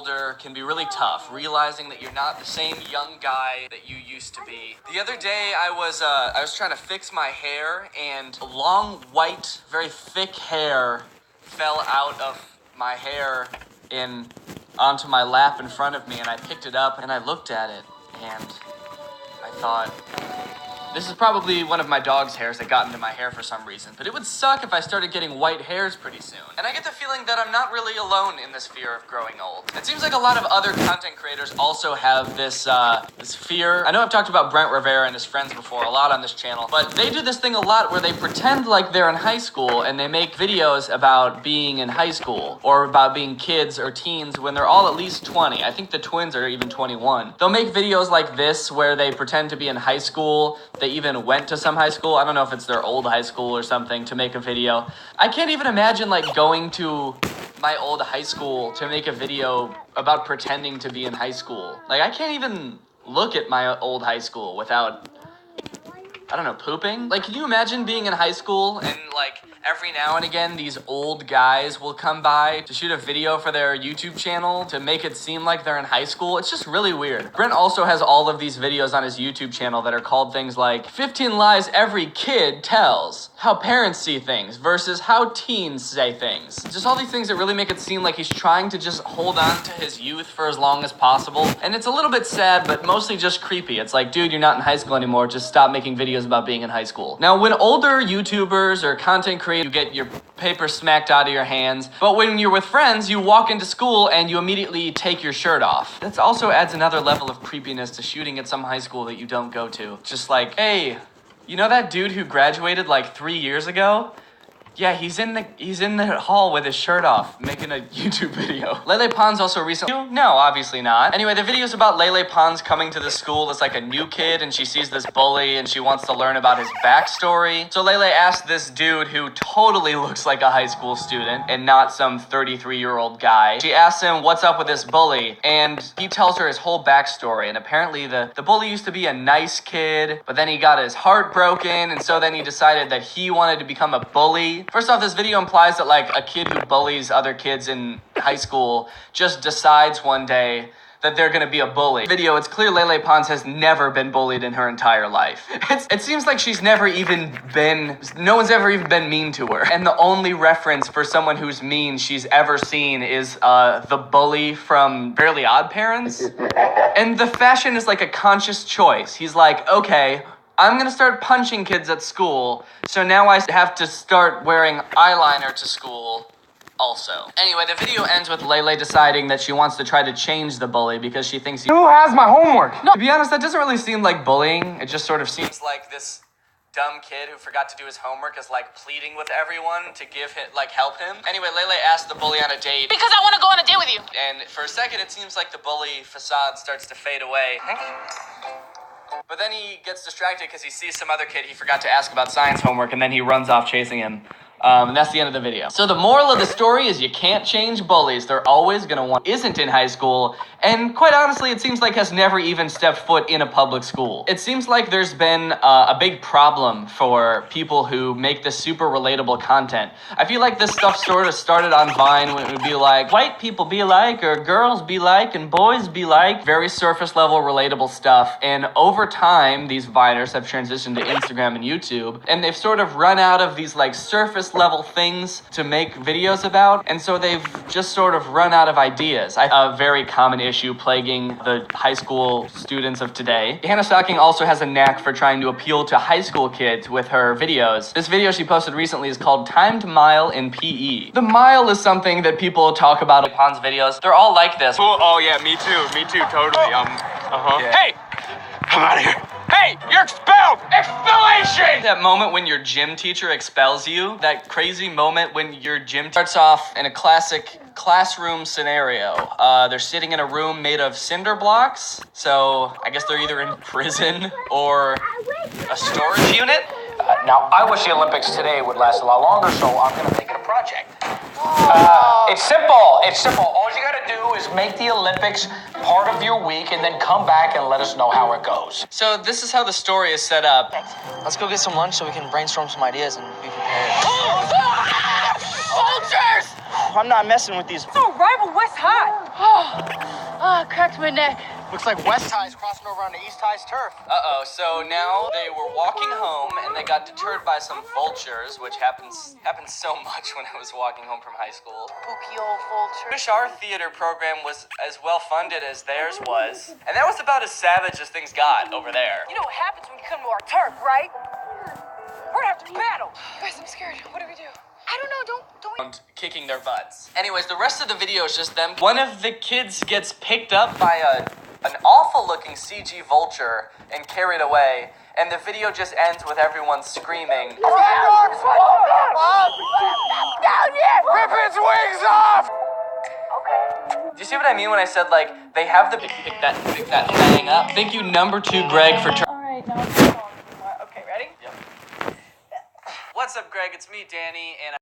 older can be really tough, realizing that you're not the same young guy that you used to be. The other day I was trying to fix my hair, and long white, very thick hair fell out of my hair onto my lap in front of me, and I picked it up and I looked at it and I thought, this is probably one of my dog's hairs that got into my hair for some reason, but it would suck if I started getting white hairs pretty soon. And I get the feeling that I'm not really alone in this fear of growing old. It seems like a lot of other content creators also have this fear. I know I've talked about Brent Rivera and his friends before a lot on this channel, but they do this thing a lot where they pretend like they're in high school and they make videos about being in high school or about being kids or teens when they're all at least 20. I think the twins are even 21. They'll make videos like this where they pretend to be in high school. They even went to some high school. I don't know if it's their old high school or something to make a video. I can't even imagine like going to my old high school to make a video about pretending to be in high school. Like I can't even look at my old high school without, I don't know, pooping? Like, can you imagine being in high school and like every now and again these old guys will come by to shoot a video for their YouTube channel to make it seem like they're in high school? It's just really weird. Brent also has all of these videos on his YouTube channel that are called things like 15 lies every kid tells, how parents see things versus how teens say things. Just all these things that really make it seem like he's trying to just hold on to his youth for as long as possible. And it's a little bit sad, but mostly just creepy. It's like, dude, you're not in high school anymore. Just stop making videos about being in high school. Now, when older YouTubers or content creators, you get your paper smacked out of your hands. But when you're with friends, you walk into school and you immediately take your shirt off. That also adds another level of creepiness to shooting at some high school that you don't go to. Just like, hey, you know that dude who graduated like 3 years ago? Yeah, he's in the hall with his shirt off, making a YouTube video. Lele Pons also recently... No, obviously not. Anyway, the video's about Lele Pons coming to the school as like a new kid, and she sees this bully, and she wants to learn about his backstory. So Lele asked this dude who totally looks like a high school student, and not some 33-year-old guy. She asks him what's up with this bully, and he tells her his whole backstory. And apparently the bully used to be a nice kid, but then he got his heart broken, and so then he decided that he wanted to become a bully. First off, this video implies that like a kid who bullies other kids in high school just decides one day that they're gonna be a bully. It's clear Lele Pons has never been bullied in her entire life. It seems like no one's ever even been mean to her. And the only reference for someone who's mean she's ever seen is the bully from Fairly Odd Parents. And the fashion is like a conscious choice. He's like, okay, I'm gonna start punching kids at school, so now I have to start wearing eyeliner to school also. Anyway, the video ends with Lele deciding that she wants to try to change the bully because she thinks Who has my homework? No, to be honest, that doesn't really seem like bullying. It just sort of seems like this dumb kid who forgot to do his homework is like pleading with everyone to help him. Anyway, Lele asked the bully on a date. Because I want to go on a date with you. And for a second, it seems like the bully facade starts to fade away. But then he gets distracted because he sees some other kid he forgot to ask about science homework, and then he runs off chasing him. And that's the end of the video. So the moral of the story is you can't change bullies. They're always gonna isn't in high school, and quite honestly, it seems like has never even stepped foot in a public school. It seems like there's been a big problem for people who make this super relatable content. I feel like this stuff sort of started on Vine when it would be like, white people be like, or girls be like, and boys be like. Very surface level relatable stuff. And over time, these Viners have transitioned to Instagram and YouTube, and they've sort of run out of these like surface level things to make videos about, and so they've just sort of run out of ideas. A very common issue plaguing the high school students of today. Hannah Stocking also has a knack for trying to appeal to high school kids with her videos. This video she posted recently is called Timed Mile in PE. The mile is something that people talk about in Pon's videos. They're all like this. Oh yeah, me too, totally. Yeah. Hey! I'm out of here. Hey, you're expelled! Expellation! That moment when your gym teacher expels you, that crazy moment when your gym starts off in a classic classroom scenario. They're sitting in a room made of cinder blocks, so I guess they're either in prison or a storage unit. Now, I wish the Olympics today would last a lot longer, so I'm going to make it a project. It's simple. All you got to do is make the Olympics part of your week and then come back and let us know how it goes. So this is how the story is set up. Let's go get some lunch so we can brainstorm some ideas and be prepared. Soldiers! I'm not messing with these. So rival West High. my neck. Looks like West High is crossing over onto East High's turf. Uh-oh, so now they were walking home and they got deterred by some vultures, which happens so much when I was walking home from high school. Spooky old vulture. Wish our theater program was as well funded as theirs was. And that was about as savage as things got over there. You know what happens when you come to our turf, right? We're gonna have to battle. Guys, I'm scared. What do we do? I don't know. Don't. Kicking their butts. Anyways, the rest of the video is just them. One of the kids gets picked up by an awful looking CG vulture and carried away. And the video just ends with everyone screaming. Rip its wings off! Do you see what I mean when I said, like, they have the pick that thing up? Thank you, number 2 Greg, for Alright, now I'm okay, ready? What's up, Greg? It's me, Danny, and